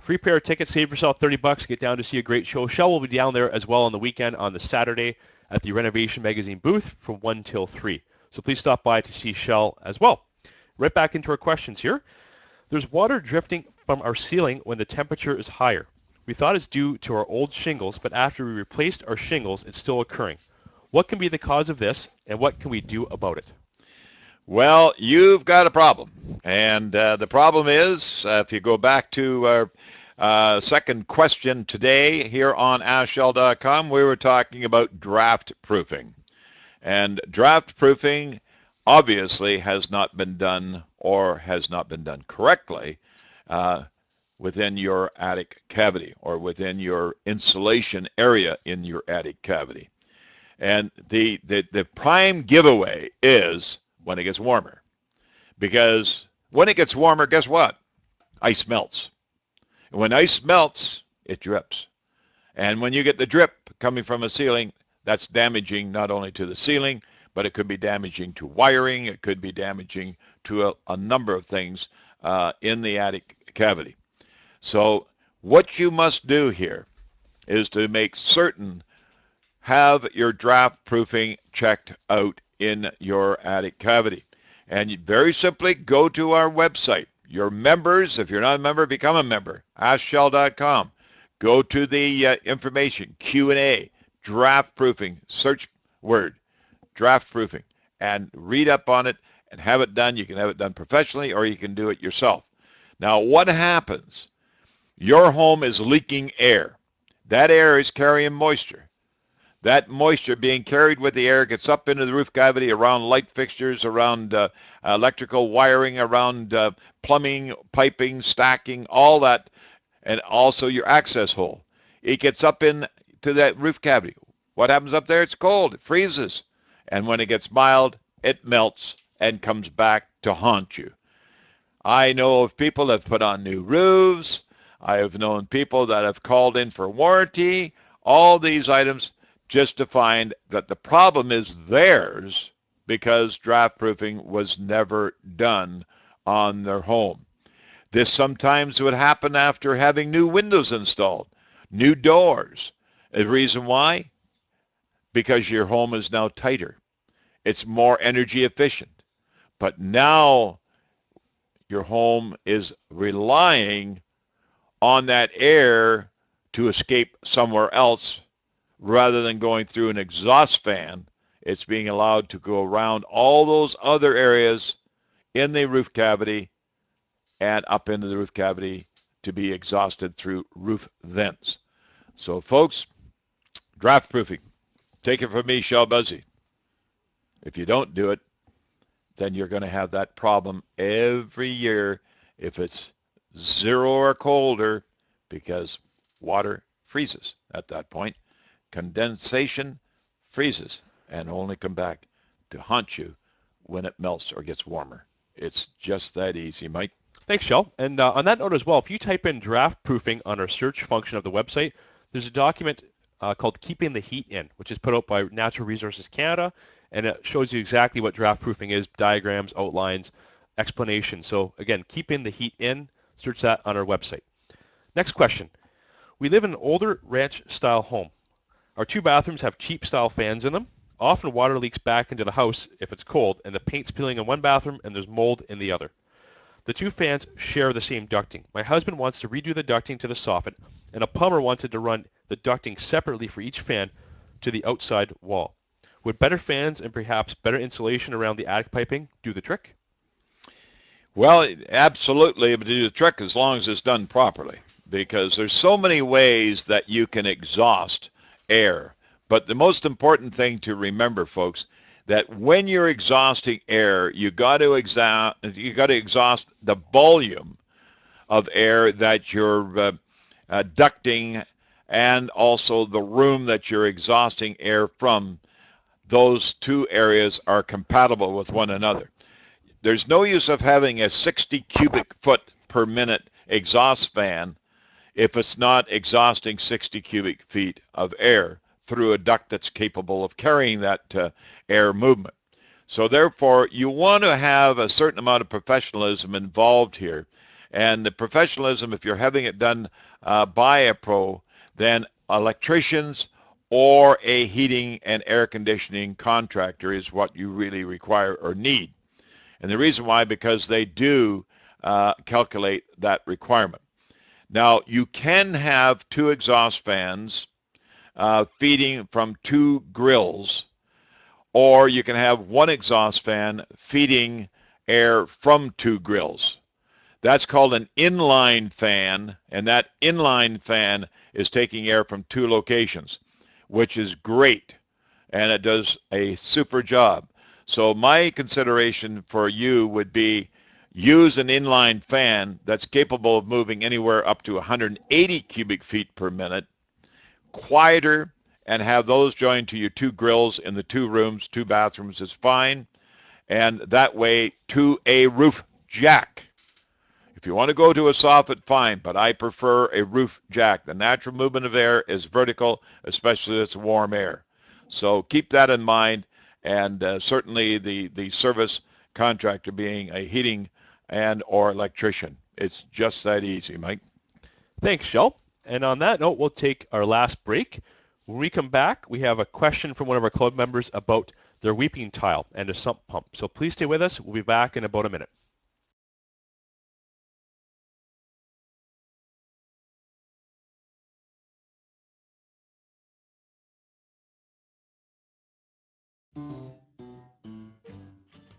Free pair of tickets. Save yourself $30. Get down to see a great show. Shel will be down there as well on the weekend on the Saturday at the Renovation Magazine booth from 1 till 3. So please stop by to see Shel as well. Right back into our questions here. There's water drifting from our ceiling when the temperature is higher. We thought it's due to our old shingles, but after we replaced our shingles, it's still occurring. What can be the cause of this, and what can we do about it? Well, you've got a problem. And the problem is, if you go back to our second question today here on AskShell.com, we were talking about draft proofing. And draft proofing obviously has not been done or has not been done correctly within your attic cavity or within your insulation area in your attic cavity. And the prime giveaway is when it gets warmer. Because when it gets warmer, guess what? Ice melts. And when ice melts, it drips. And when you get the drip coming from a ceiling, that's damaging not only to the ceiling, but it could be damaging to wiring. It could be damaging to a number of things in the attic cavity. So what you must do here is to make certain have your draft proofing checked out in your attic cavity. And you very simply go to our website. Your members, if you're not a member, become a member, askshell.com. Go to the information, Q&A, draft proofing, search word, draft proofing, and read up on it and have it done. You can have it done professionally or you can do it yourself. Now, what happens? Your home is leaking air. That air is carrying moisture. That moisture being carried with the air gets up into the roof cavity, around light fixtures, around electrical wiring, around plumbing, piping, stacking, all that, and also your access hole. It gets up into that roof cavity. What happens up there? It's cold. It freezes. And when it gets mild, it melts and comes back to haunt you. I know of people that have put on new roofs. I have known people that have called in for warranty, all these items, just to find that the problem is theirs because draft proofing was never done on their home. This sometimes would happen after having new windows installed, new doors. The reason why? Because your home is now tighter. It's more energy efficient. But now your home is relying on that air to escape somewhere else rather than going through an exhaust fan. It's being allowed to go around all those other areas in the roof cavity and up into the roof cavity to be exhausted through roof vents. So folks, draft proofing. Take it from me, Shell Busey. If you don't do it, then you're going to have that problem every year if it's 0 or colder, because water freezes at that point. Condensation freezes and only come back to haunt you when it melts or gets warmer. It's just that easy, Mike. Thanks, Shell. And on that note as well, if you type in draft proofing on our search function of the website, there's a document called Keeping the Heat In, which is put out by Natural Resources Canada, and it shows you exactly what draft proofing is, diagrams, outlines, explanation. So again, Keeping the Heat In, search that on our website. Next question. We live in an older ranch-style home. Our 2 bathrooms have cheap-style fans in them. Often water leaks back into the house if it's cold, and the paint's peeling in one bathroom and there's mold in the other. The 2 fans share the same ducting. My husband wants to redo the ducting to the soffit, and a plumber wanted to run the ducting separately for each fan to the outside wall. Would better fans and perhaps better insulation around the attic piping do the trick? Well, absolutely, but do the trick as long as it's done properly, because there's so many ways that you can exhaust air. But the most important thing to remember, folks, that when you're exhausting air, you got to exhaust the volume of air that you're ducting, and also the room that you're exhausting air from. Those 2 areas are compatible with one another. There's no use of having a 60 cubic foot per minute exhaust fan if it's not exhausting 60 cubic feet of air through a duct that's capable of carrying that air movement. So therefore, you want to have a certain amount of professionalism involved here. And the professionalism, if you're having it done by a pro, then electricians or a heating and air conditioning contractor is what you really require or need. And the reason why, because they do calculate that requirement. Now, you can have 2 exhaust fans feeding from 2 grills, or you can have 1 exhaust fan feeding air from 2 grills. That's called an inline fan, and that inline fan is taking air from 2 locations, which is great, and it does a super job. So my consideration for you would be use an inline fan that's capable of moving anywhere up to 180 cubic feet per minute, quieter, and have those joined to your 2 grills in the 2 rooms, 2 bathrooms is fine, and that way to a roof jack. If you want to go to a soffit, fine, but I prefer a roof jack. The natural movement of air is vertical, especially if it's warm air. So keep that in mind, and certainly the service contractor being a heating and or electrician. It's just that easy, Mike. Thanks, Shel. And on that note, we'll take our last break. When we come back, we have a question from one of our club members about their weeping tile and a sump pump. So please stay with us. We'll be back in about a minute.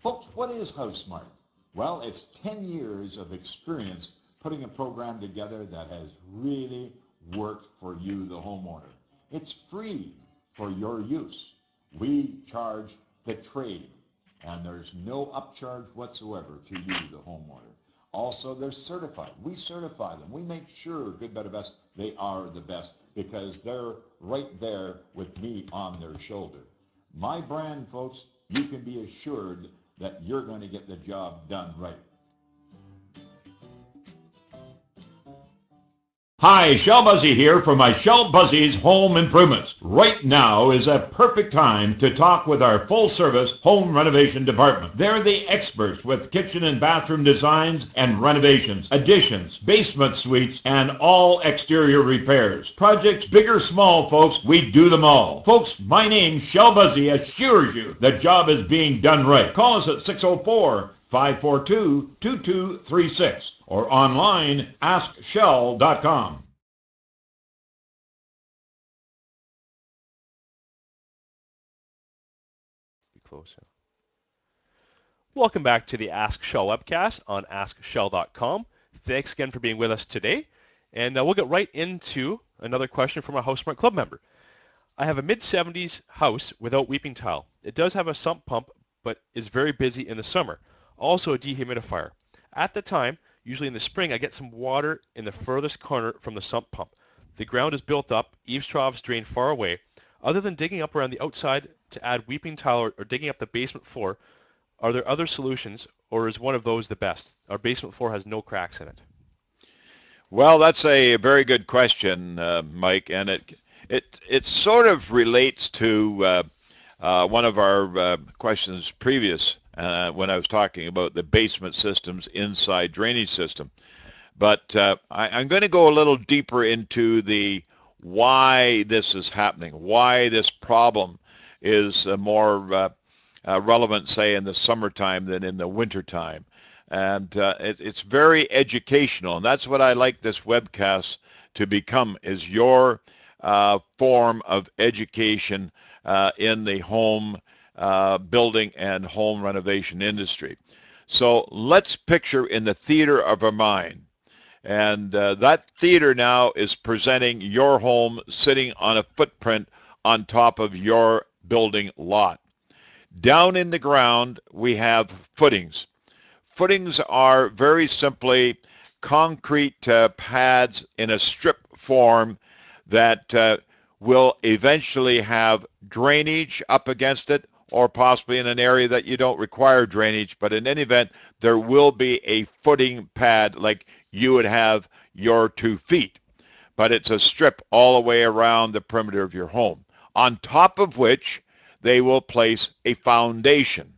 Folks, what is HouseSmart? Well, it's 10 years of experience putting a program together that has really worked for you, the homeowner. It's free for your use. We charge the trade, and there's no upcharge whatsoever to you, the homeowner. Also, they're certified. We certify them. We make sure, good, better, best, they are the best because they're right there with me on their shoulder. My brand, folks, you can be assured that you're going to get the job done right. Hi, Shel Busey here for my Shel Busey's Home Improvements. Right now is a perfect time to talk with our full-service home renovation department. They're the experts with kitchen and bathroom designs and renovations, additions, basement suites, and all exterior repairs. Projects big or small, folks, we do them all. Folks, my name, Shel Busey, assures you the job is being done right. Call us at 604-542-2236 or online, askshel.com. Be closer. Welcome back to the Ask Shel webcast on askshel.com. Thanks again for being with us today. And we'll get right into another question from a HouseSmart Club member. I have a mid-70s house without weeping tile. It does have a sump pump, but is very busy in the summer. Also a dehumidifier. At the time, usually in the spring, I get some water in the furthest corner from the sump pump. The ground is built up, eaves troughs drain far away. Other than digging up around the outside to add weeping tile or digging up the basement floor, are there other solutions, or is one of those the best? Our basement floor has no cracks in it. Well, that's a very good question, Mike, and it sort of relates to one of our questions previous when I was talking about the basement system's inside drainage system. But I'm going to go a little deeper into the why this is happening, why this problem is more relevant, say, in the summertime than in the wintertime. And it's very educational, and that's what I like this webcast to become, is your form of education in the home building and home renovation industry. So let's picture in the theater of our mind. And that theater now is presenting your home sitting on a footprint on top of your building lot. Down in the ground, we have footings. Footings are very simply concrete pads in a strip form that will eventually have drainage up against it, or possibly in an area that you don't require drainage, but in any event, there will be a footing pad like you would have your 2 feet. But it's a strip all the way around the perimeter of your home, on top of which they will place a foundation.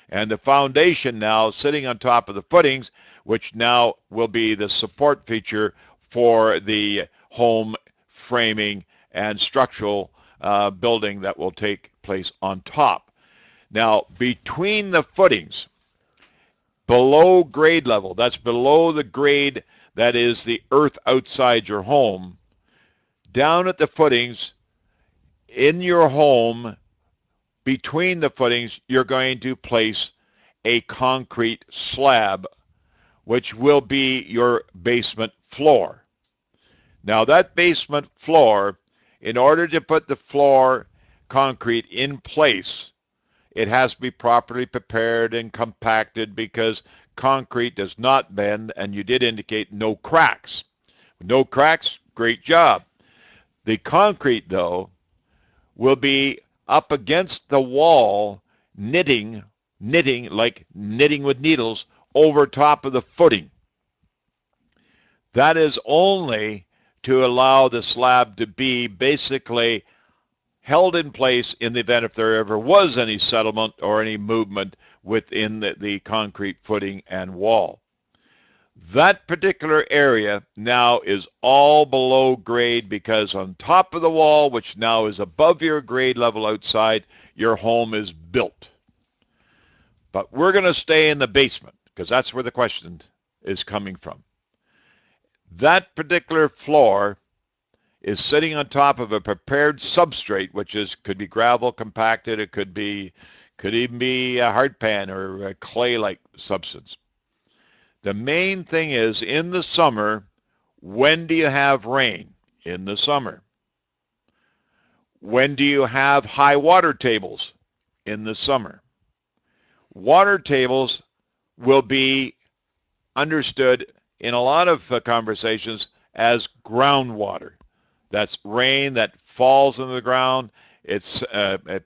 And the foundation now sitting on top of the footings, which now will be the support feature for the home framing and structural building that will take place on top. Now, between the footings, below grade level, that's below the grade that is the earth outside your home, down at the footings in your home, between the footings, you're going to place a concrete slab, which will be your basement floor. Now, that basement floor, in order to put the floor concrete in place, it has to be properly prepared and compacted because concrete does not bend, and you did indicate no cracks. No cracks, great job. The concrete, though, will be up against the wall, knitting like knitting with needles over top of the footing. That is only to allow the slab to be basically held in place in the event if there ever was any settlement or any movement within the concrete footing and wall. That particular area now is all below grade because on top of the wall, which now is above your grade level outside, your home is built. But we're going to stay in the basement because that's where the question is coming from. That particular floor is sitting on top of a prepared substrate, which could be gravel compacted, it could even be a hard pan or a clay-like substance. The main thing is, in the summer, when do you have rain? In the summer. When do you have high water tables? In the summer. Water tables will be understood in a lot of conversations as groundwater. That's rain that falls into the ground. It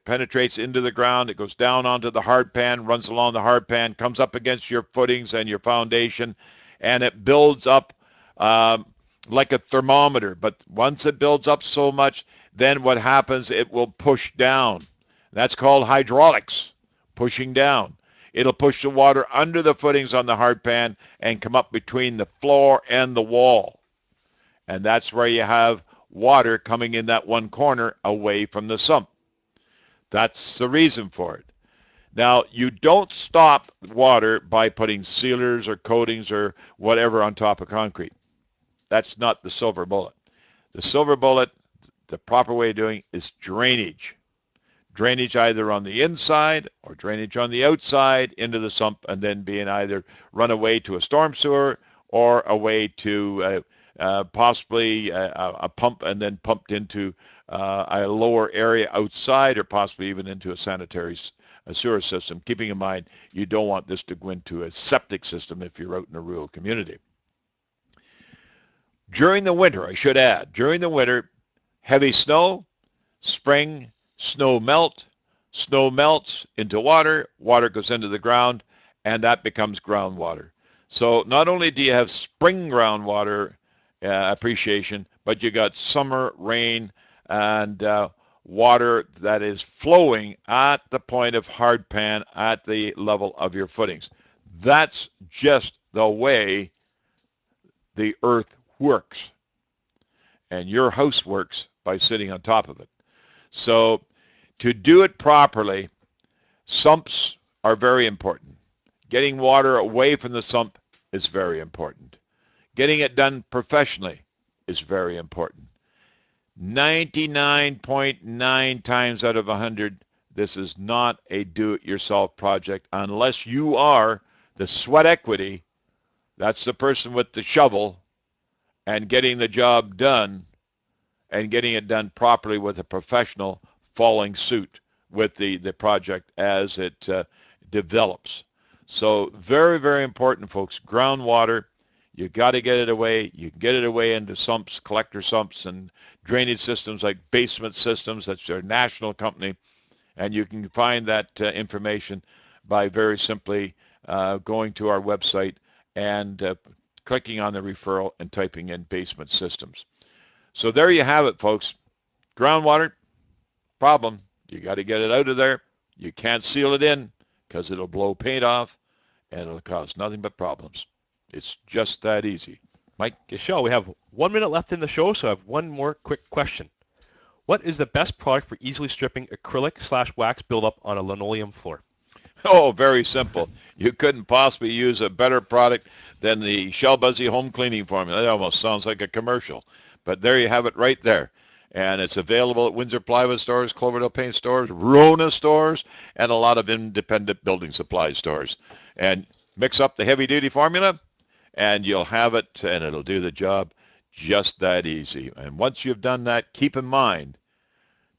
penetrates into the ground. It goes down onto the hard pan, runs along the hard pan, comes up against your footings and your foundation, and it builds up like a thermometer. But once it builds up so much, then what happens, it will push down. That's called hydraulics, pushing down. It'll push the water under the footings on the hard pan and come up between the floor and the wall. And that's where you have water coming in that one corner away from the sump. That's the reason for it. Now, you don't stop water by putting sealers or coatings or whatever on top of concrete. That's not the silver bullet. The silver bullet, the proper way of doing is drainage. Drainage either on the inside or drainage on the outside into the sump, and then being either run away to a storm sewer or away to possibly a pump and then pumped into a lower area outside, or possibly even into a sanitary sewer system, keeping in mind you don't want this to go into a septic system if you're out in a rural community. During the winter, I should add, during the winter, heavy snow, spring, snow melts into water, water goes into the ground, and that becomes groundwater. So not only do you have spring groundwater appreciation, but you got summer rain and water that is flowing at the point of hard pan at the level of your footings. That's just the way the earth works. And your house works by sitting on top of it. So to do it properly, sumps are very important. Getting water away from the sump is very important. Getting it done professionally is very important. 99.9 times out of 100, this is not a do-it-yourself project unless you are the sweat equity. That's the person with the shovel and getting the job done and getting it done properly with a professional following suit with the project as it develops. So very, very important, folks. Groundwater, you got to get it away. You can get it away into sumps, collector sumps, and drainage systems like basement systems. That's their national company. And you can find that information by very simply going to our website and clicking on the referral and typing in basement systems. So there you have it, folks. Groundwater, problem. You got to get it out of there. You can't seal it in because it'll blow paint off and it'll cause nothing but problems. It's just that easy. Mike? Michelle, we have 1 minute left in the show, so I have one more quick question. What is the best product for easily stripping acrylic/wax buildup on a linoleum floor? Oh, very simple. You couldn't possibly use a better product than the Shell Busey home cleaning formula. That almost sounds like a commercial. But there you have it right there. And it's available at Windsor Plywood stores, Cloverdale Paint stores, Rona stores, and a lot of independent building supply stores. And mix up the heavy-duty formula, and you'll have it, and it'll do the job just that easy. And once you've done that, keep in mind,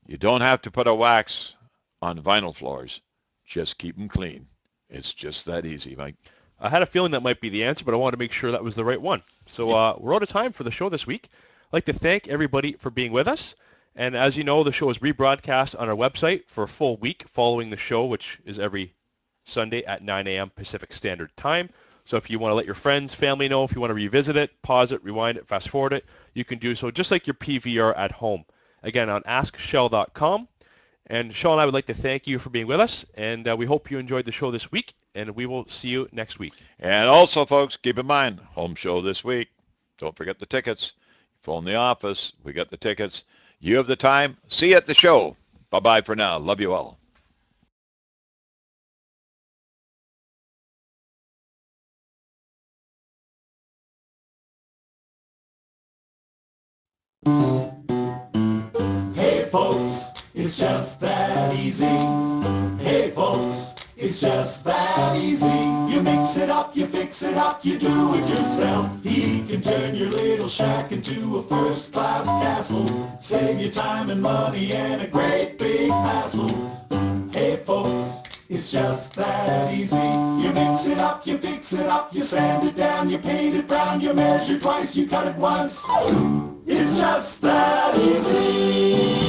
you don't have to put a wax on vinyl floors. Just keep them clean. It's just that easy, Mike. I had a feeling that might be the answer, but I wanted to make sure that was the right one. So we're out of time for the show this week. I'd like to thank everybody for being with us. And as you know, the show is rebroadcast on our website for a full week following the show, which is every Sunday at 9 a.m. Pacific Standard Time. So if you want to let your friends, family know, if you want to revisit it, pause it, rewind it, fast forward it, you can do so just like your PVR at home. Again, on askshell.com. And Sean and I would like to thank you for being with us, and we hope you enjoyed the show this week, and we will see you next week. And also, folks, keep in mind, home show this week. Don't forget the tickets. Phone the office. We got the tickets. You have the time. See you at the show. Bye-bye for now. Love you all. Hey folks, it's just that easy. Hey folks, it's just that easy. You mix it up, you fix it up, you do it yourself. He can turn your little shack into a first-class castle. Save you time and money and a great big hassle. Hey folks, it's just that easy. You mix it up, you fix it up, you sand it down, you paint it brown, you measure twice, you cut it once. It's just that easy.